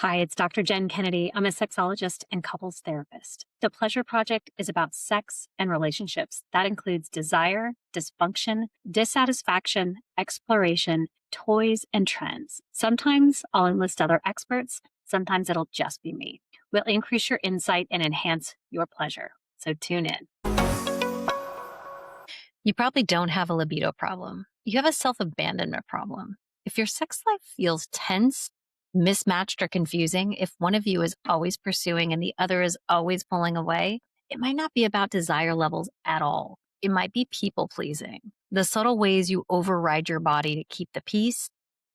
Hi, it's Dr. Jenn Kennedy. I'm a sexologist and couples therapist. The Pleasure Project is about sex and relationships. That includes desire, dysfunction, dissatisfaction, exploration, toys, and trends. Sometimes I'll enlist other experts. Sometimes it'll just be me. We'll increase your insight and enhance your pleasure. So tune in. You probably don't have a libido problem. You have a self-abandonment problem. If your sex life feels tense, mismatched, or confusing, if one of you is always pursuing and the other is always pulling away, it might not be about desire levels at all. It might be people pleasing. The subtle ways you override your body to keep the peace,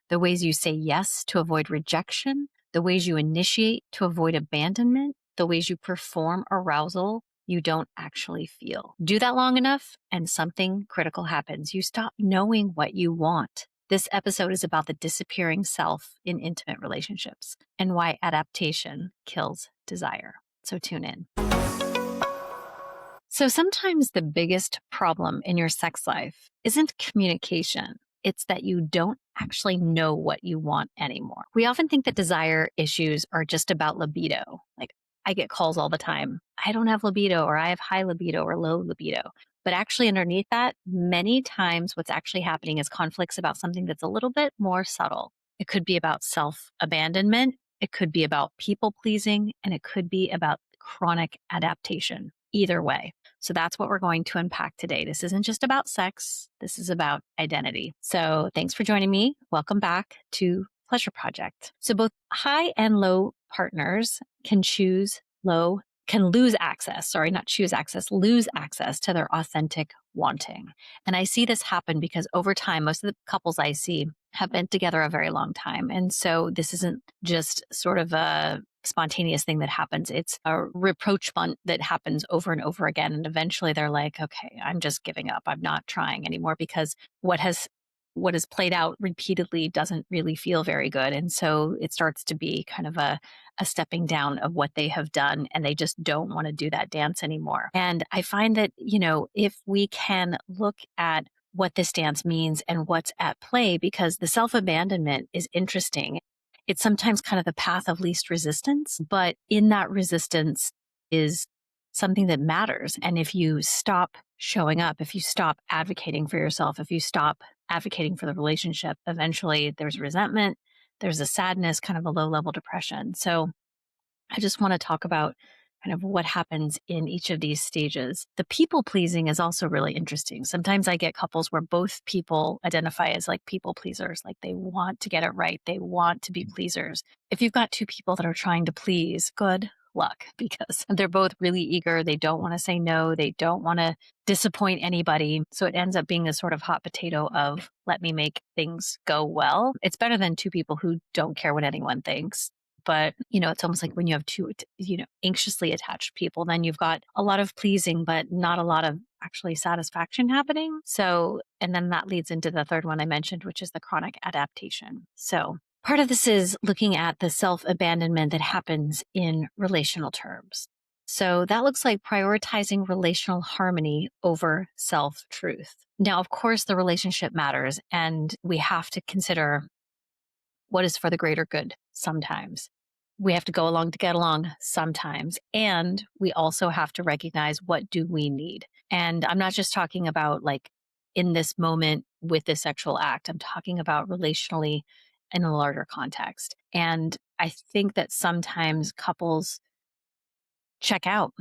the ways you say yes to avoid rejection, the ways you initiate to avoid abandonment, the ways you perform arousal you don't actually feel. Do that long enough and something critical happens. You stop knowing what you want. This episode is about the disappearing self in intimate relationships and why adaptation kills desire. So tune in. So sometimes the biggest problem in your sex life isn't communication. It's that you don't actually know what you want anymore. We often think that desire issues are just about libido. Like, I get calls all the time. I don't have libido, or I have high libido or low libido. But actually underneath that, many times what's actually happening is conflicts about something that's a little bit more subtle. It could be about self-abandonment. It could be about people pleasing, and it could be about chronic adaptation. Either way. So that's what we're going to unpack today. This isn't just about sex. This is about identity. So thanks for joining me. Welcome back to Pleasure Project. So both high and low partners can lose access, lose access to their authentic wanting. And I see this happen because over time, most of the couples I see have been together a very long time. And so this isn't just sort of a spontaneous thing that happens. It's a rapprochement that happens over and over again. And eventually they're like, okay, I'm just giving up. I'm not trying anymore because what has played out repeatedly doesn't really feel very good. And so it starts to be kind of a stepping down of what they have done, and they just don't want to do that dance anymore. And I find that, if we can look at what this dance means and what's at play, because the self-abandonment is interesting. It's sometimes kind of the path of least resistance, but in that resistance is something that matters. And if you stop showing up, if you stop advocating for yourself, if you stop advocating for the relationship, eventually there's resentment, there's a sadness, kind of a low level depression. So I just want to talk about kind of what happens in each of these stages. The people pleasing is also really interesting. Sometimes I get couples where both people identify as like people pleasers, like they want to get it right. They want to be pleasers. If you've got two people that are trying to please, good luck, because they're both really eager. They don't want to say no. They don't want to disappoint anybody. So it ends up being this sort of hot potato of let me make things go well. It's better than two people who don't care what anyone thinks. But, it's almost like when you have two, anxiously attached people, then you've got a lot of pleasing, but not a lot of actually satisfaction happening. So, and then that leads into the third one I mentioned, which is the chronic adaptation. So part of this is looking at the self-abandonment that happens in relational terms. So that looks like prioritizing relational harmony over self-truth. Now, of course, the relationship matters, and we have to consider what is for the greater good sometimes. We have to go along to get along sometimes. And we also have to recognize what do we need. And I'm not just talking about like in this moment with the sexual act. I'm talking about relationally in a larger context. And I think that sometimes couples check out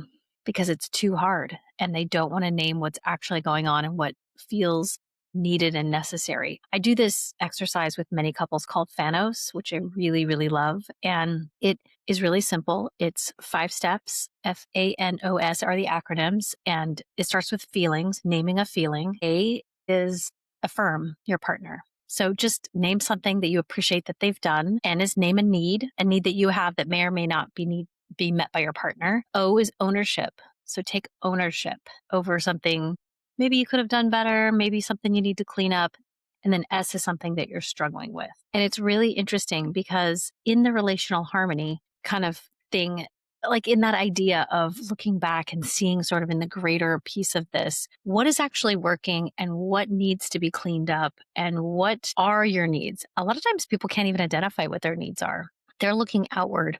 because it's too hard and they don't want to name what's actually going on and what feels needed and necessary. I do this exercise with many couples called Fanos, which I really, really love. And it is really simple. It's 5 steps. FANOS are the acronyms. And it starts with feelings, naming a feeling. A is affirm your partner. So just name something that you appreciate that they've done. N is name a need that you have that may or may not be met by your partner. O is ownership. So take ownership over something maybe you could have done better, maybe something you need to clean up. And then S is something that you're struggling with. And it's really interesting because in the relational harmony kind of thing, like in that idea of looking back and seeing sort of in the greater piece of this, what is actually working and what needs to be cleaned up and what are your needs? A lot of times people can't even identify what their needs are. they're looking outward,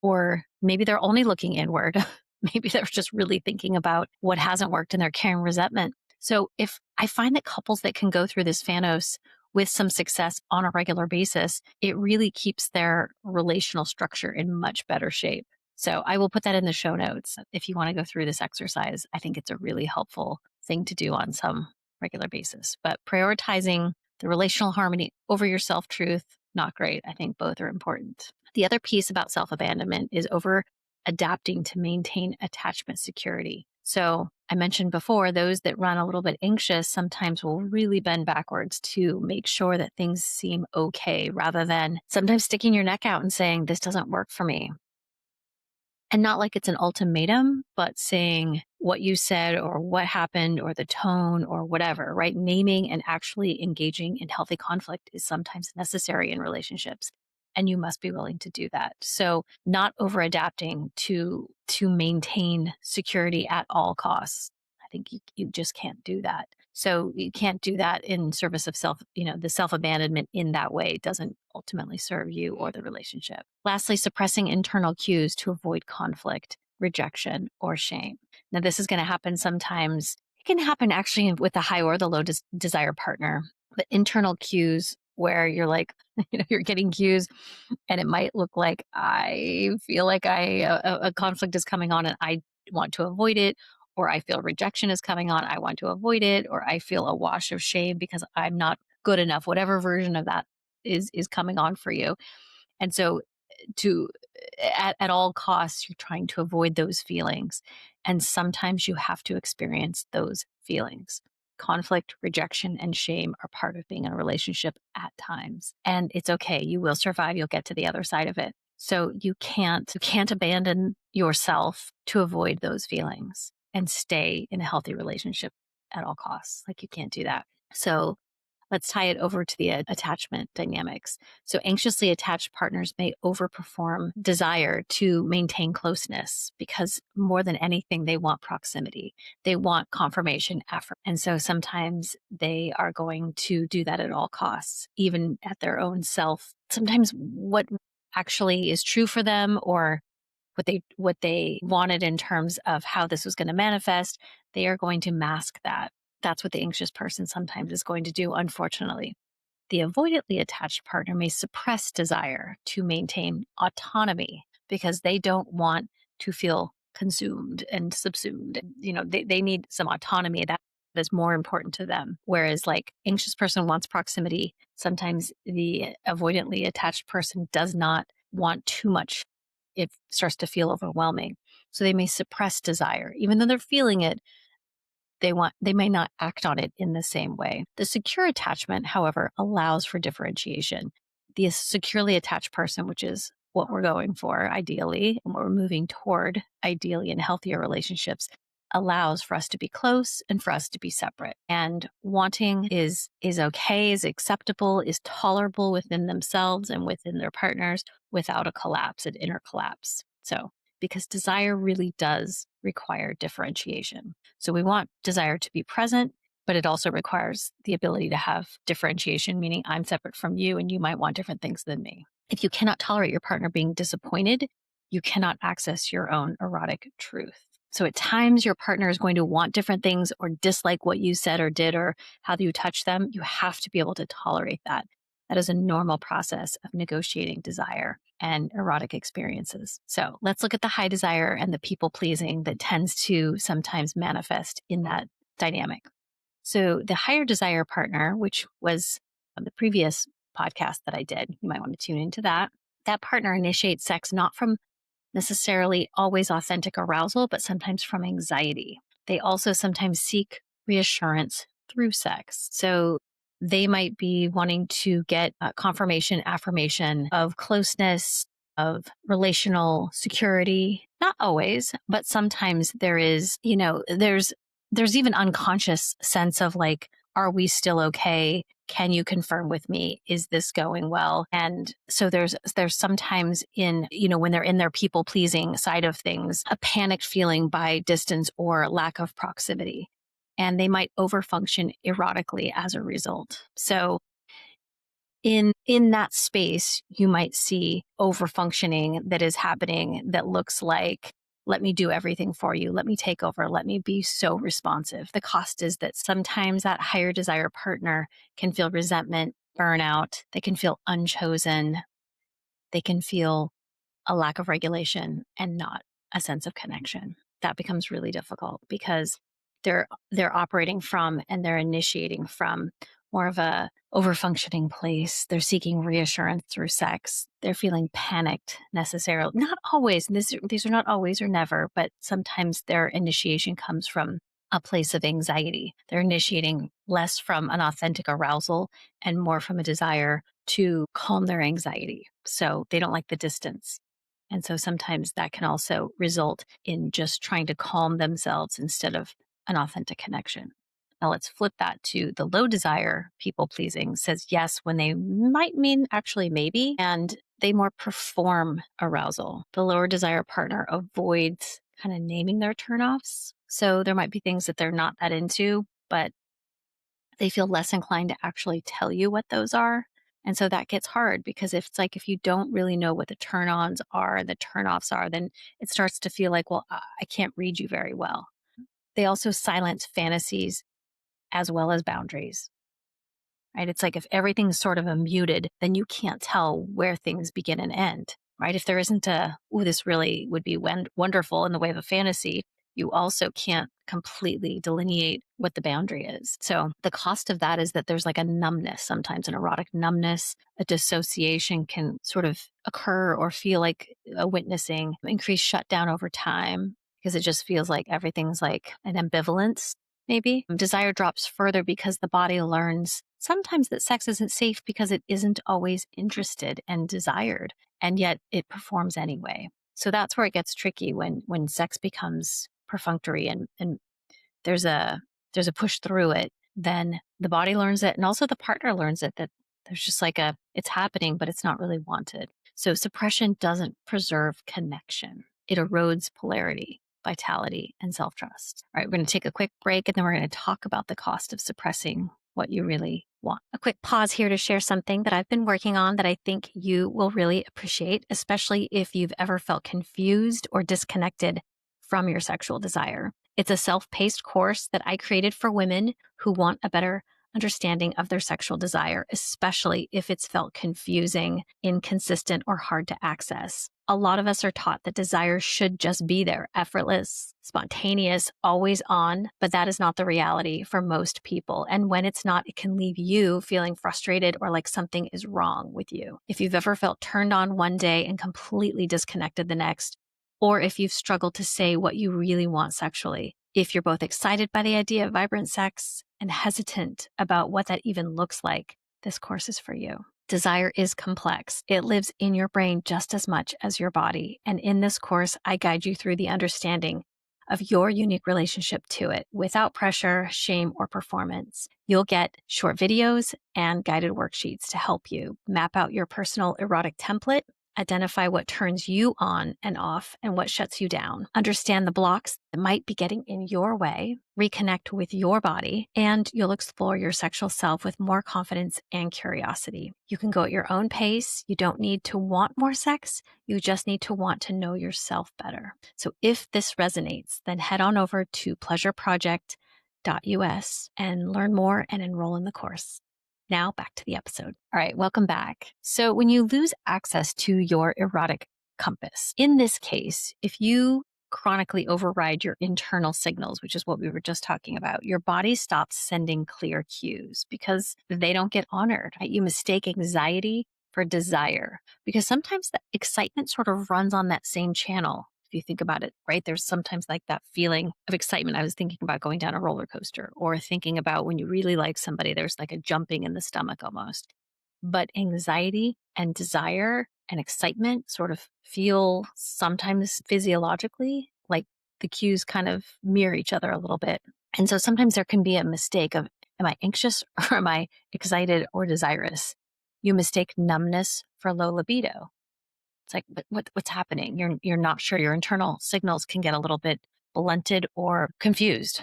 or maybe they're only looking inward. Maybe they're just really thinking about what hasn't worked and they're carrying resentment. So if I find that couples that can go through this Thanos with some success on a regular basis, it really keeps their relational structure in much better shape. So I will put that in the show notes if you want to go through this exercise. I think it's a really helpful thing to do on some regular basis. But prioritizing the relational harmony over your self truth, not great. I think both are important. The other piece about self abandonment is over adapting to maintain attachment security. So I mentioned before, those that run a little bit anxious sometimes will really bend backwards to make sure that things seem okay, rather than sometimes sticking your neck out and saying, this doesn't work for me. And not like it's an ultimatum, but saying what you said or what happened or the tone or whatever, right? Naming and actually engaging in healthy conflict is sometimes necessary in relationships. And you must be willing to do that. So not over adapting to maintain security at all costs. I think you just can't do that. So you can't do that in service of the self-abandonment in that way doesn't ultimately serve you or the relationship. Lastly, suppressing internal cues to avoid conflict, rejection, or shame. Now, this is going to happen sometimes. It can happen actually with the high or the low desire partner, but internal cues where you're like, you're getting cues and it might look like I feel like a conflict is coming on and I want to avoid it, or I feel rejection is coming on, I want to avoid it, or I feel a wash of shame because I'm not good enough, whatever version of that is coming on for you. And so to at all costs, you're trying to avoid those feelings. And sometimes you have to experience those feelings. Conflict, rejection, and shame are part of being in a relationship at times. And it's okay. You will survive. You'll get to the other side of it. So you can't abandon yourself to avoid those feelings and stay in a healthy relationship at all costs. Like you can't do that. So let's tie it over to the attachment dynamics. So anxiously attached partners may overperform desire to maintain closeness because more than anything, they want proximity. They want confirmation effort. And so sometimes they are going to do that at all costs, even at their own self. Sometimes what actually is true for them or what they wanted in terms of how this was going to manifest, they are going to mask that. That's what the anxious person sometimes is going to do, unfortunately. The avoidantly attached partner may suppress desire to maintain autonomy because they don't want to feel consumed and subsumed. They need some autonomy that is more important to them. Whereas like anxious person wants proximity. Sometimes the avoidantly attached person does not want too much. It starts to feel overwhelming. So they may suppress desire, even though they're feeling it. They may not act on it in the same way. The secure attachment, however, allows for differentiation. The securely attached person, which is what we're going for ideally, and what we're moving toward ideally in healthier relationships, allows for us to be close and for us to be separate. And wanting is okay, is acceptable, is tolerable within themselves and within their partners without a collapse, an inner collapse. So because desire really does require differentiation. So we want desire to be present, but it also requires the ability to have differentiation, meaning I'm separate from you and you might want different things than me. If you cannot tolerate your partner being disappointed, you cannot access your own erotic truth. So at times your partner is going to want different things or dislike what you said or did or how you touch them. You have to be able to tolerate that. That is a normal process of negotiating desire and erotic experiences. So let's look at the high desire and the people pleasing that tends to sometimes manifest in that dynamic. So the higher desire partner, which was on the previous podcast that I did, you might want to tune into that. That partner initiates sex not from necessarily always authentic arousal, but sometimes from anxiety. They also sometimes seek reassurance through sex. So they might be wanting to get confirmation, affirmation of closeness, of relational security. Not always, but sometimes there is, there's even unconscious sense of like, are we still okay? Can you confirm with me? Is this going well? And so there's sometimes in, when they're in their people pleasing side of things, a panicked feeling by distance or lack of proximity. And they might overfunction erotically as a result. So In that space, you might see overfunctioning that is happening that looks like, let me do everything for you. Let me take over. Let me be so responsive. The cost is that sometimes that higher desire partner can feel resentment, burnout. They can feel unchosen. They can feel a lack of regulation and not a sense of connection. That becomes really difficult because they're operating from and they're initiating from more of a overfunctioning place. They're seeking reassurance through sex. They're feeling panicked necessarily. Not always. These are not always or never, but sometimes their initiation comes from a place of anxiety. They're initiating less from an authentic arousal and more from a desire to calm their anxiety. So they don't like the distance. And so sometimes that can also result in just trying to calm themselves instead of an authentic connection. Now let's flip that to the low desire people pleasing says yes when they might mean actually maybe, and they more perform arousal. The lower desire partner avoids kind of naming their turnoffs. So there might be things that they're not that into, but they feel less inclined to actually tell you what those are. And so that gets hard because if you don't really know what the turn-ons are and the turn-offs are, then it starts to feel like, well, I can't read you very well. They also silence fantasies as well as boundaries, right? It's like if everything's sort of a muted, then you can't tell where things begin and end, right? If there isn't this really would be wonderful in the way of a fantasy, you also can't completely delineate what the boundary is. So the cost of that is that there's like a numbness, sometimes an erotic numbness, a dissociation can sort of occur or feel like a witnessing, increased shutdown over time because it just feels like everything's like an ambivalence. Maybe desire drops further because the body learns sometimes that sex isn't safe because it isn't always interested and desired, and yet it performs anyway. So that's where it gets tricky when sex becomes perfunctory and there's a push through it, then the body learns it and also the partner learns it that there's just like it's happening, but it's not really wanted. So suppression doesn't preserve connection. It erodes polarity, vitality, and self-trust. All right, we're going to take a quick break and then we're going to talk about the cost of suppressing what you really want. A quick pause here to share something that I've been working on that I think you will really appreciate, especially if you've ever felt confused or disconnected from your sexual desire. It's a self-paced course that I created for women who want a better understanding of their sexual desire, especially if it's felt confusing, inconsistent, or hard to access. A lot of us are taught that desire should just be there, effortless, spontaneous, always on, but that is not the reality for most people. And when it's not, it can leave you feeling frustrated or like something is wrong with you. If you've ever felt turned on one day and completely disconnected the next, or if you've struggled to say what you really want sexually, if you're both excited by the idea of vibrant sex and hesitant about what that even looks like, this course is for you. Desire is complex. It lives in your brain just as much as your body. And in this course, I guide you through the understanding of your unique relationship to it without pressure, shame, or performance. You'll get short videos and guided worksheets to help you map out your personal erotic template, identify what turns you on and off and what shuts you down, understand the blocks that might be getting in your way, reconnect with your body, and you'll explore your sexual self with more confidence and curiosity. You can go at your own pace. You don't need to want more sex. You just need to want to know yourself better. So if this resonates, then head on over to pleasureproject.us and learn more and enroll in the course. Now back to the episode. All right, welcome back. So when you lose access to your erotic compass, in this case, if you chronically override your internal signals, which is what we were just talking about, your body stops sending clear cues because they don't get honored. Right? You mistake anxiety for desire because sometimes the excitement sort of runs on that same channel. If you think about it, right? There's sometimes like that feeling of excitement. I was thinking about going down a roller coaster or thinking about when you really like somebody, there's like a jumping in the stomach almost. But anxiety and desire and excitement sort of feel sometimes physiologically like the cues kind of mirror each other a little bit. And so sometimes there can be a mistake of, am I anxious or am I excited or desirous? You mistake numbness for low libido. It's like, but what's happening? You're not sure. Your internal signals can get a little bit blunted or confused.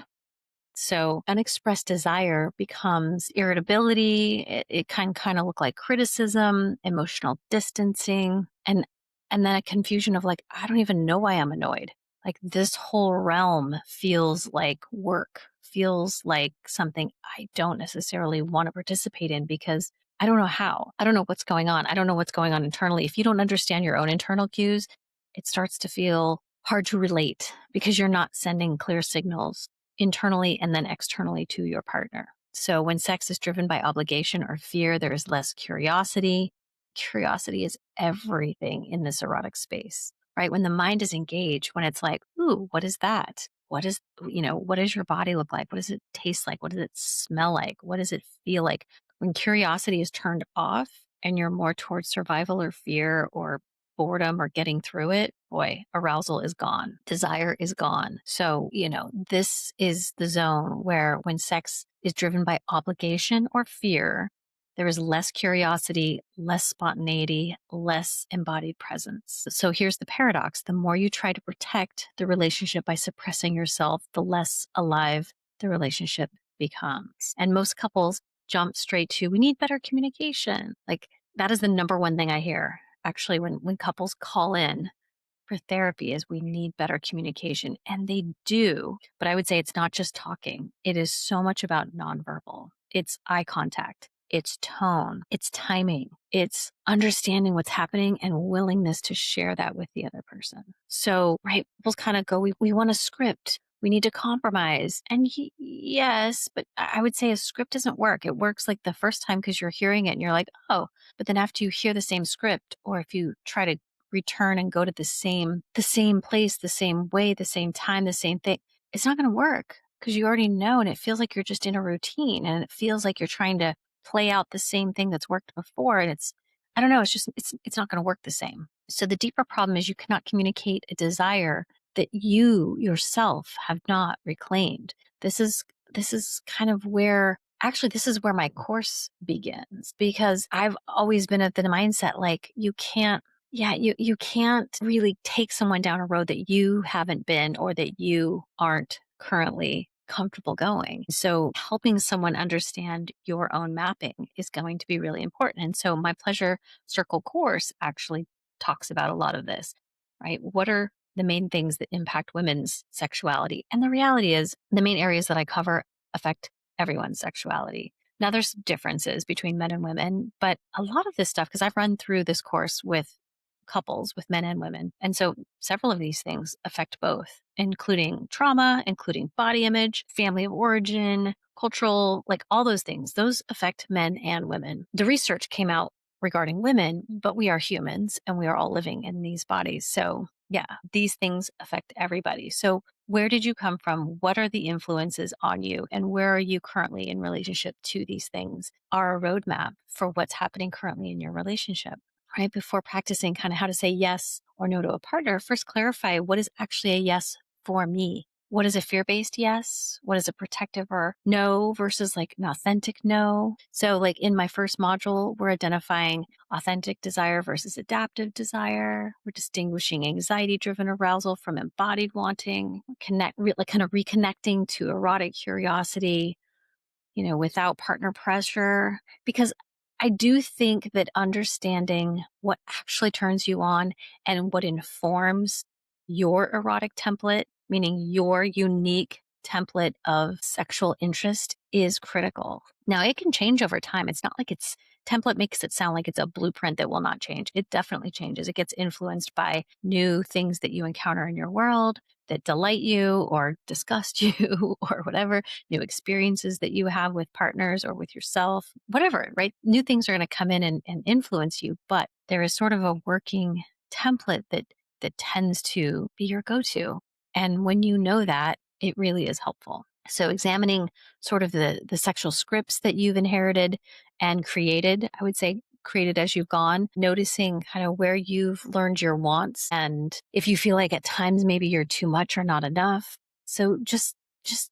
So unexpressed desire becomes irritability. It can kind of look like criticism, emotional distancing, and then a confusion of like, I don't even know why I'm annoyed. Like this whole realm feels like work, feels like something I don't necessarily want to participate in because I don't know how. I don't know what's going on. I don't know what's going on internally. If you don't understand your own internal cues, it starts to feel hard to relate because you're not sending clear signals internally and then externally to your partner. So when sex is driven by obligation or fear, there is less curiosity. Curiosity is everything in this erotic space, right? When the mind is engaged, when it's like, ooh, what is that? What does your body look like? What does it taste like? What does it smell like? What does it feel like? When curiosity is turned off and you're more towards survival or fear or boredom or getting through it, boy, arousal is gone. Desire is gone. So, this is the zone where when sex is driven by obligation or fear, there is less curiosity, less spontaneity, less embodied presence. So here's the paradox. The more you try to protect the relationship by suppressing yourself, the less alive the relationship becomes. And most couples jump straight to, we need better communication. Like that is the number one thing I hear actually when couples call in for therapy is we need better communication. And they do. But I would say it's not just talking. It is so much about nonverbal. It's eye contact. It's tone. It's timing. It's understanding what's happening and willingness to share that with the other person. So, right, we'll kind of go, we want a script. We need to compromise. And yes, but I would say a script doesn't work. It works like the first time because you're hearing it and you're like, oh, but then after you hear the same script, or if you try to return and go to the same place, the same way, the same time, the same thing, it's not going to work because you already know. And it feels like you're just in a routine and it feels like you're trying to play out the same thing that's worked before. And I don't know, it's not going to work the same. So the deeper problem is you cannot communicate a desire that you yourself have not reclaimed. This is kind of where actually this is where my course begins, because I've always been of the mindset like you can't really take someone down a road that you haven't been or that you aren't currently comfortable going. So helping someone understand your own mapping is going to be really important. And so my Pleasure Circle course actually talks about a lot of this, right? What are the main things that impact women's sexuality? And the reality is the main areas that I cover affect everyone's sexuality. Now there's differences between men and women, but a lot of this stuff, because I've run through this course with couples, with men and women. And so several of these things affect both, including trauma, including body image, family of origin, cultural, like all those things. Those affect men and women. The research came out regarding women, but we are humans and we are all living in these bodies. So yeah, these things affect everybody. So where did you come from? What are the influences on you? And where are you currently in relationship to these things? Are a roadmap for what's happening currently in your relationship. Right before practicing kind of how to say yes or no to a partner, first clarify what is actually a yes for me. What is a fear-based yes? What is a protective or no versus like an authentic no? So like in my first module, we're identifying authentic desire versus adaptive desire. We're distinguishing anxiety-driven arousal from embodied wanting, kind of reconnecting to erotic curiosity, without partner pressure. Because I do think that understanding what actually turns you on and what informs your erotic template, meaning your unique template of sexual interest, is critical. Now, it can change over time. It's not like template makes it sound like it's a blueprint that will not change. It definitely changes. It gets influenced by new things that you encounter in your world that delight you or disgust you or whatever, new experiences that you have with partners or with yourself, whatever, right? New things are going to come in and influence you, but there is sort of a working template that tends to be your go-to. And when you know that, it really is helpful. So examining sort of the sexual scripts that you've inherited and created, I would say created as you've gone, noticing kind of where you've learned your wants and if you feel like at times maybe you're too much or not enough. So just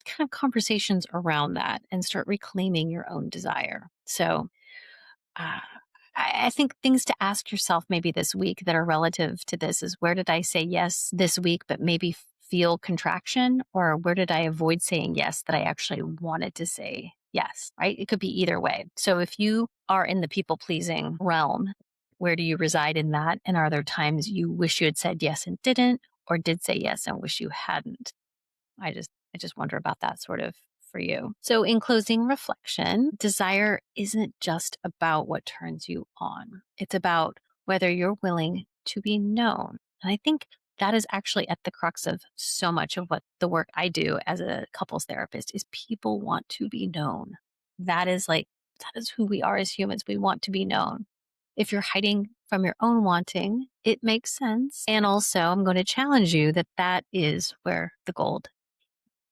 kind of conversations around that and start reclaiming your own desire. So uh, I think things to ask yourself maybe this week that are relative to this is, where did I say yes this week, but maybe feel contraction, or where did I avoid saying yes that I actually wanted to say yes, right? It could be either way. So if you are in the people pleasing realm, where do you reside in that? And are there times you wish you had said yes and didn't, or did say yes and wish you hadn't? I just wonder about that sort of for you. So in closing reflection, desire isn't just about what turns you on. It's about whether you're willing to be known. And I think that is actually at the crux of so much of what the work I do as a couples therapist is people want to be known. That is who we are as humans. We want to be known. If you're hiding from your own wanting, it makes sense. And also, I'm going to challenge you that that is where the gold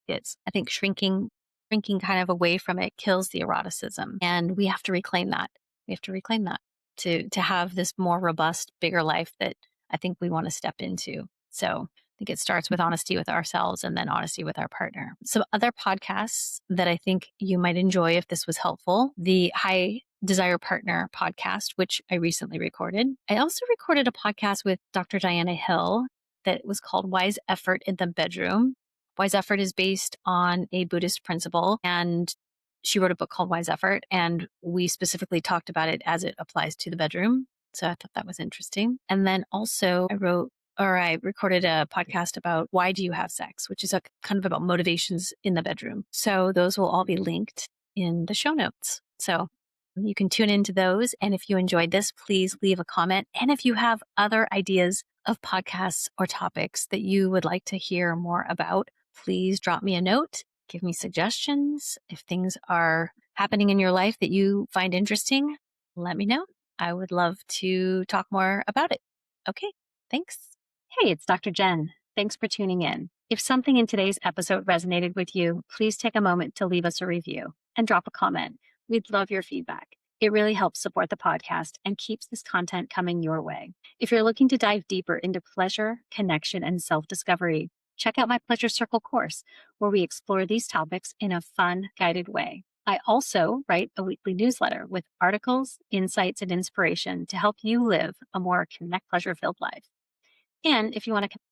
is. I think shrinking kind of away from it kills the eroticism. And we have to reclaim that. We have to reclaim that to have this more robust, bigger life that I think we want to step into. So I think it starts with honesty with ourselves and then honesty with our partner. Some other podcasts that I think you might enjoy if this was helpful: the High Desire Partner podcast, which I recently recorded. I also recorded a podcast with Dr. Diana Hill that was called Wise Effort in the Bedroom. Wise Effort is based on a Buddhist principle, and she wrote a book called Wise Effort, and we specifically talked about it as it applies to the bedroom. So I thought that was interesting. And then also I recorded a podcast about why do you have sex, which is a kind of about motivations in the bedroom. So those will all be linked in the show notes. So you can tune into those. And if you enjoyed this, please leave a comment. And if you have other ideas of podcasts or topics that you would like to hear more about, please drop me a note, give me suggestions. If things are happening in your life that you find interesting, let me know. I would love to talk more about it. Okay, thanks. Hey, it's Dr. Jenn. Thanks for tuning in. If something in today's episode resonated with you, please take a moment to leave us a review and drop a comment. We'd love your feedback. It really helps support the podcast and keeps this content coming your way. If you're looking to dive deeper into pleasure, connection, and self-discovery, check out my Pleasure Circle course, where we explore these topics in a fun, guided way. I also write a weekly newsletter with articles, insights, and inspiration to help you live a more connect pleasure-filled life. And if you want to connect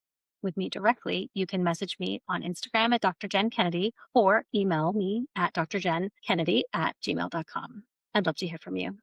with me directly, you can message me on Instagram at Dr. Jenn Kennedy or email me at drjennkennedy@gmail.com. I'd love to hear from you.